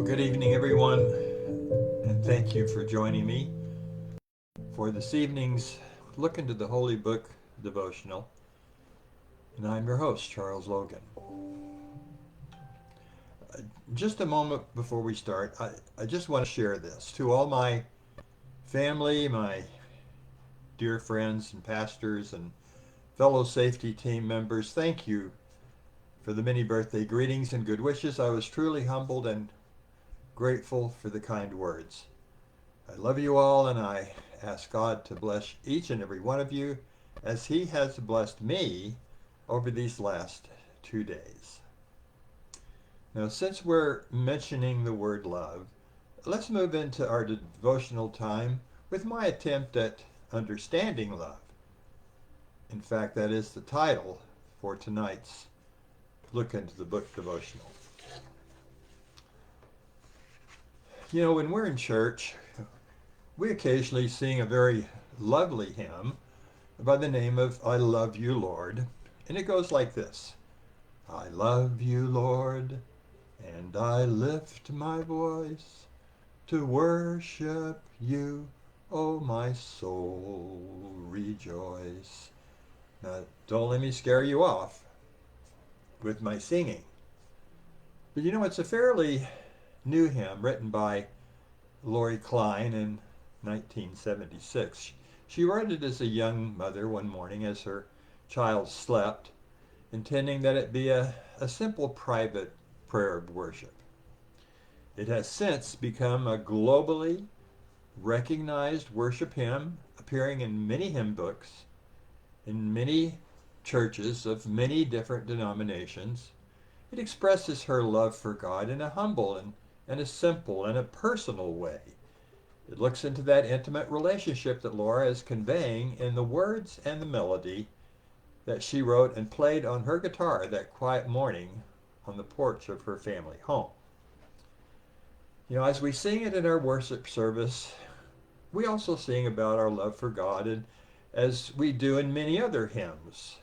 Well, good evening, everyone, and thank you for joining me for this evening's Look into the Holy Book devotional. And I'm your host, Charles Logan. Just a moment before we start, I just want to share this to all my family, my dear friends and pastors and fellow safety team members. Thank you for the many birthday greetings and good wishes. I was truly humbled and grateful for the kind words. I love you all, and I ask God to bless each and every one of you as He has blessed me over these last 2 days. Now, since we're mentioning the word love, let's move into our devotional time with my attempt at understanding love. In fact, that is the title for tonight's Look into the Book devotional. You know, when we're in church, we occasionally sing a very lovely hymn by the name of I Love You, Lord. And it goes like this. I love you, Lord, and I lift my voice to worship you, oh my soul, rejoice. Now, don't let me scare you off with my singing. But you know, it's a fairly new hymn written by Lori Klein in 1976. She wrote it as a young mother one morning as her child slept, intending that it be a simple private prayer of worship. It has since become a globally recognized worship hymn, appearing in many hymn books, in many churches of many different denominations. It expresses her love for God in a humble and a simple and a personal way. It looks into that intimate relationship that Laura is conveying in the words and the melody that she wrote and played on her guitar that quiet morning on the porch of her family home. You know, as we sing it in our worship service, we also sing about our love for God, and as we do in many other hymns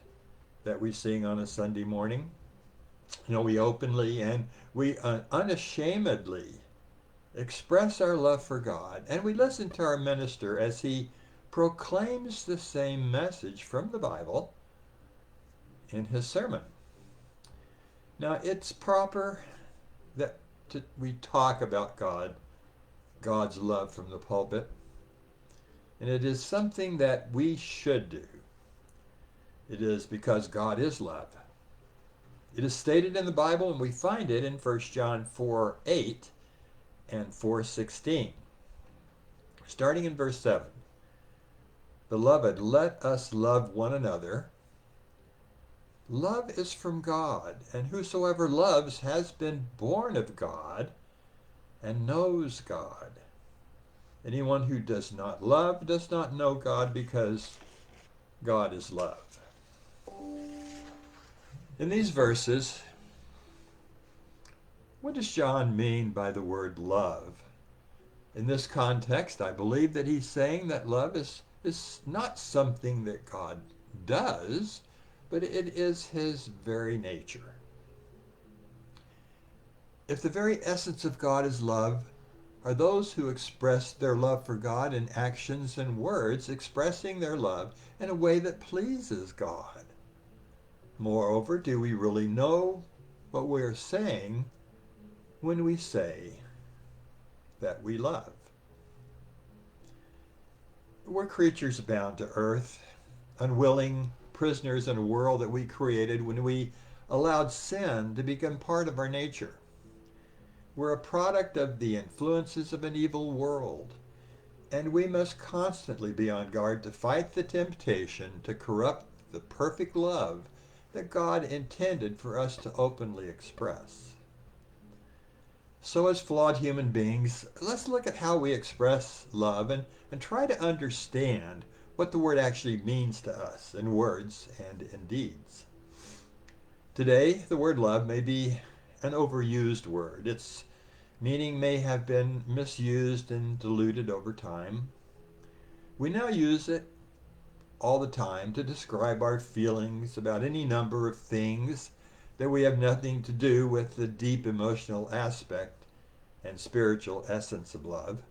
that we sing on a Sunday morning. You know, we openly and we unashamedly express our love for God, and we listen to our minister as he proclaims the same message from the Bible in his sermon. Now, it's proper that we talk about God's love from the pulpit, and it is something that we should do. It is because God is love. It is stated in the Bible, and we find it in 1 John 4:8 and 4:16. Starting in verse 7. Beloved, let us love one another. Love is from God, and whosoever loves has been born of God and knows God. Anyone who does not love does not know God, because God is love. In these verses, what does John mean by the word love? In this context, I believe that he's saying that love is not something that God does, but it is his very nature. If the very essence of God is love, are those who express their love for God in actions and words expressing their love in a way that pleases God. Moreover, do we really know what we're saying when we say that we love? We're creatures bound to earth, unwilling prisoners in a world that we created when we allowed sin to become part of our nature. We're a product of the influences of an evil world, and we must constantly be on guard to fight the temptation to corrupt the perfect love that God intended for us to openly express. So as flawed human beings, let's look at how we express love and try to understand what the word actually means to us in words and in deeds. Today, the word love may be an overused word. Its meaning may have been misused and diluted over time. We now use it all the time to describe our feelings about any number of things that we have nothing to do with the deep emotional aspect and spiritual essence of love.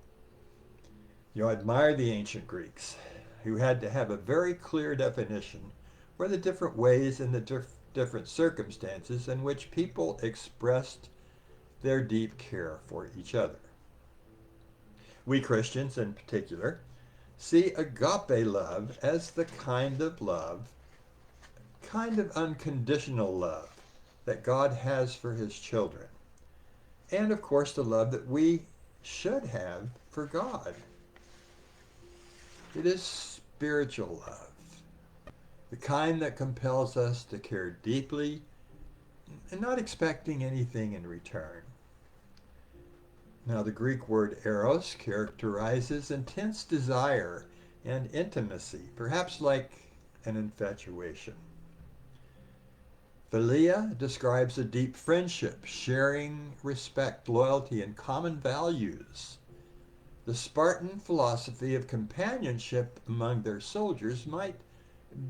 You admire the ancient Greeks, who had to have a very clear definition for the different ways and the different circumstances in which people expressed their deep care for each other. We Christians, in particular, see agape love as the kind of unconditional love that God has for his children. And of course, the love that we should have for God. It is spiritual love, the kind that compels us to care deeply and not expecting anything in return. Now, the Greek word eros characterizes intense desire and intimacy, perhaps like an infatuation. Philia describes a deep friendship, sharing respect, loyalty, and common values. The Spartan philosophy of companionship among their soldiers might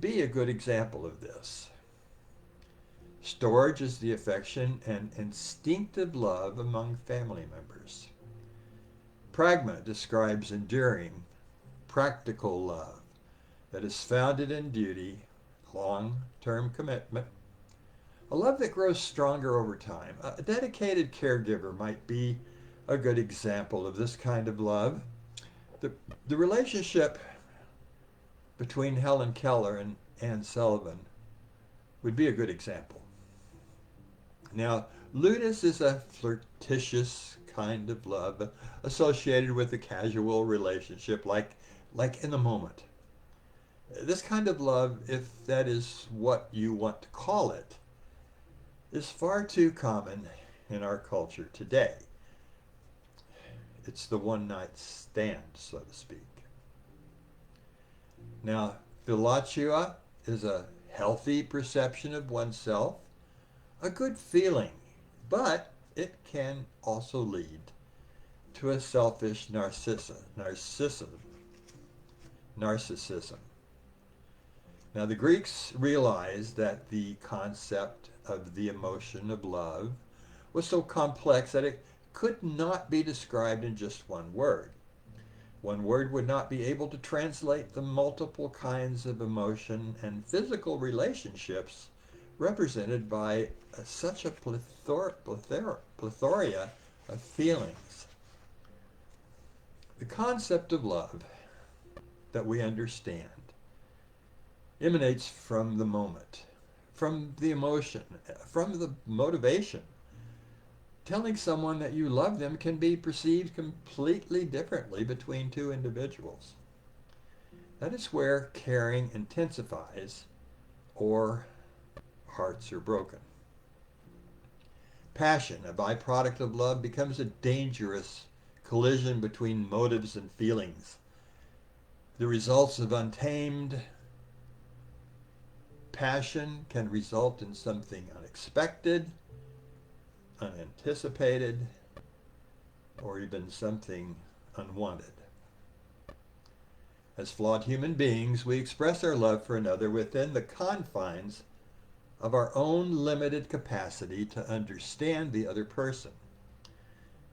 be a good example of this. Storge is the affection and instinctive love among family members. Pragma describes enduring, practical love that is founded in duty, long-term commitment, a love that grows stronger over time. A dedicated caregiver might be a good example of this kind of love. The relationship between Helen Keller and Anne Sullivan would be a good example. Now, ludus is a flirtatious kind of love associated with a casual relationship, like in the moment. This kind of love, if that is what you want to call it, is far too common in our culture today. It's the one-night stand, so to speak. Now, philatia is a healthy perception of oneself, a good feeling, but it can also lead to a selfish narcissism. Now, the Greeks realized that the concept of the emotion of love was so complex that it could not be described in just one word. One word would not be able to translate the multiple kinds of emotion and physical relationships represented by such a plethora of feelings. The concept of love that we understand emanates from the moment, from the emotion, from the motivation. Telling someone that you love them can be perceived completely differently between two individuals. That is where caring intensifies or hearts are broken. Passion, a byproduct of love, becomes a dangerous collision between motives and feelings. The results of untamed passion can result in something unexpected, unanticipated, or even something unwanted. As flawed human beings, we express our love for another within the confines of our own limited capacity to understand the other person,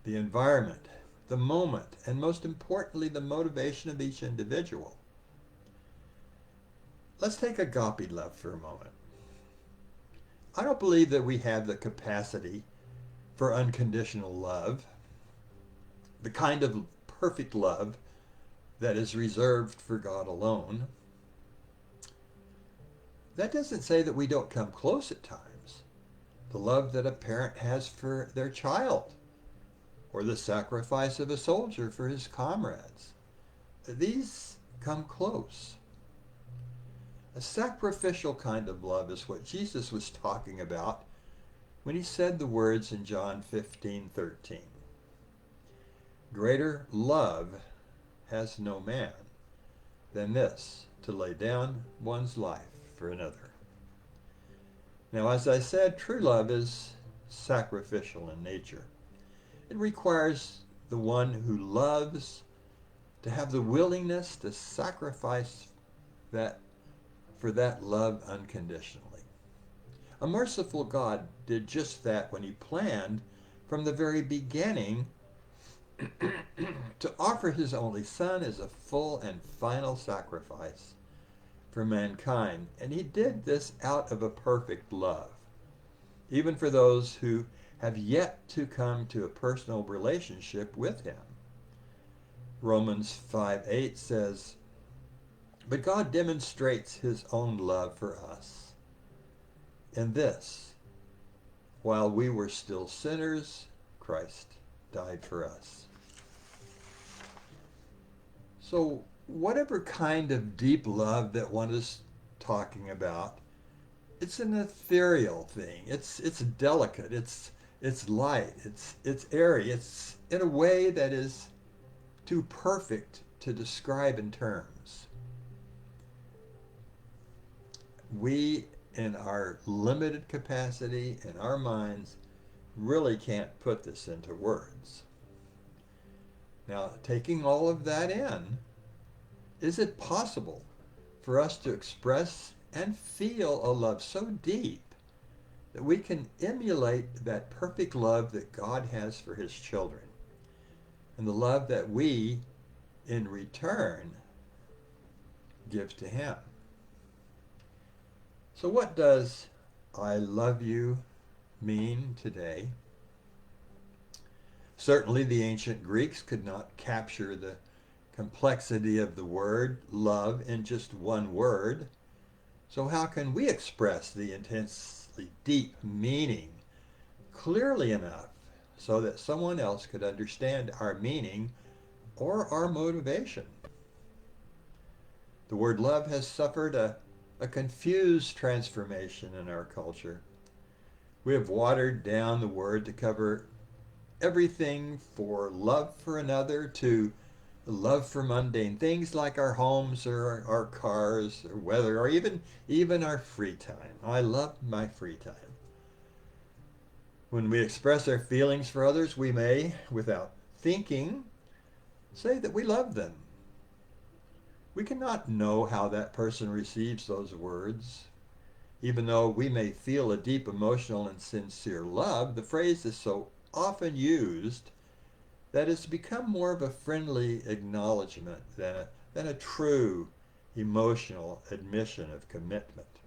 the environment, the moment, and most importantly, the motivation of each individual. Let's take agape love for a moment. I don't believe that we have the capacity for unconditional love, the kind of perfect love that is reserved for God alone. That doesn't say that we don't come close at times. The love that a parent has for their child, or the sacrifice of a soldier for his comrades. These come close. A sacrificial kind of love is what Jesus was talking about when he said the words in John 15:13. Greater love has no man than this, to lay down one's life for another. Now, as I said, true love is sacrificial in nature. It requires the one who loves to have the willingness to sacrifice that for that love unconditionally. A merciful God did just that when he planned from the very beginning to offer his only Son as a full and final sacrifice for mankind. And he did this out of a perfect love, even for those who have yet to come to a personal relationship with him. Romans 5:8 says, "But God demonstrates his own love for us in this: while we were still sinners, Christ died for us." So whatever kind of deep love that one is talking about, it's an ethereal thing. It's delicate. It's light. It's airy. It's in a way that is too perfect to describe in terms. We, in our limited capacity, in our minds, really can't put this into words. Now, taking all of that in, is it possible for us to express and feel a love so deep that we can emulate that perfect love that God has for his children, and the love that we, in return, give to him? So what does "I love you" mean today? Certainly the ancient Greeks could not capture the complexity of the word love in just one word. So how can we express the intensely deep meaning clearly enough so that someone else could understand our meaning or our motivation? The word love has suffered a confused transformation in our culture. We have watered down the word to cover everything for love for another to love for mundane things like our homes or our cars or weather or even our free time. I love my free time. When we express our feelings for others, we may, without thinking, say that we love them. We cannot know how that person receives those words. Even though we may feel a deep emotional and sincere love, the phrase is so often used that it's become more of a friendly acknowledgement than a true emotional admission of commitment.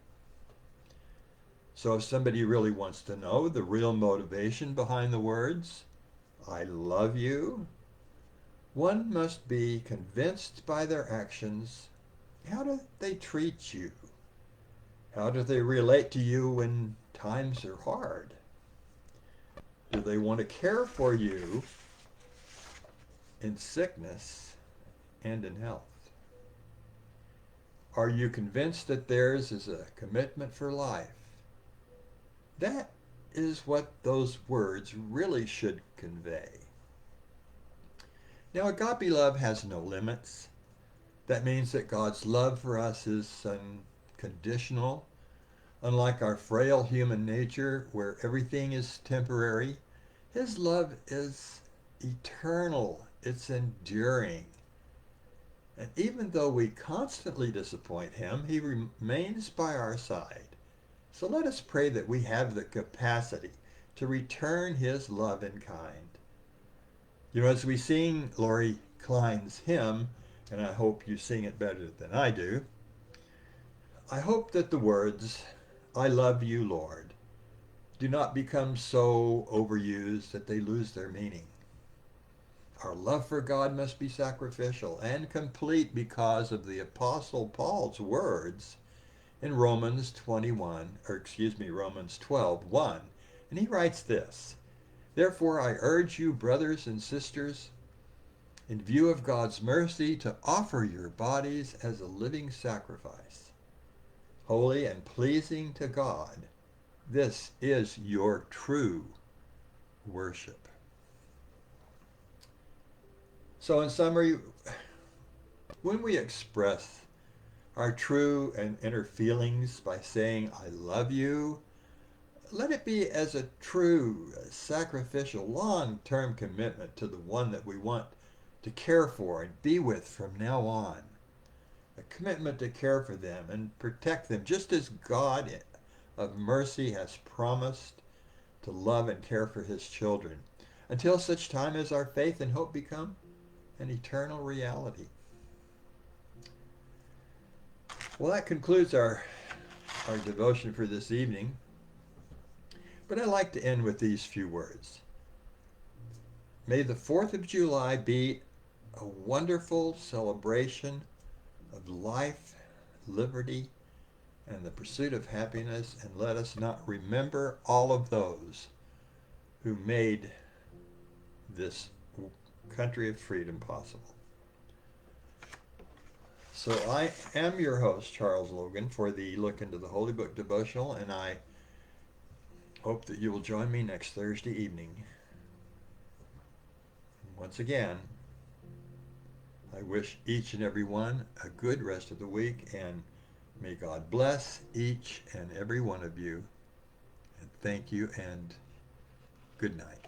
So if somebody really wants to know the real motivation behind the words, "I love you," one must be convinced by their actions. How do they treat you? How do they relate to you when times are hard? Do they want to care for you in sickness and in health? Are you convinced that theirs is a commitment for life? That is what those words really should convey. Now, agape love has no limits. That means that God's love for us is unconditional. Unlike our frail human nature, where everything is temporary, his love is eternal. It's enduring. And even though we constantly disappoint him, he remains by our side. So let us pray that we have the capacity to return his love in kind. You know, as we sing Lori Klein's hymn, and I hope you sing it better than I do, I hope that the words, "I love you, Lord," do not become so overused that they lose their meaning. Our love for God must be sacrificial and complete because of the Apostle Paul's words in Romans 12:1. And he writes this: "Therefore I urge you, brothers and sisters, in view of God's mercy, to offer your bodies as a living sacrifice, holy and pleasing to God. This is your true worship." So in summary, when we express our true and inner feelings by saying "I love you," let it be as a true, sacrificial, long-term commitment to the one that we want to care for and be with from now on. A commitment to care for them and protect them, just as God of mercy has promised to love and care for his children. until such time as our faith and hope become an eternal reality. Well, that concludes our devotion for this evening. But I'd like to end with these few words. May the 4th of July be a wonderful celebration of life, liberty, and the pursuit of happiness, and let us not remember all of those who made this country of freedom possible. So I am your host, Charles Logan, for the Look into the Holy Book devotional, and I hope that you will join me next Thursday evening. Once again, I wish each and every one a good rest of the week, and may God bless each and every one of you. And thank you, and good night.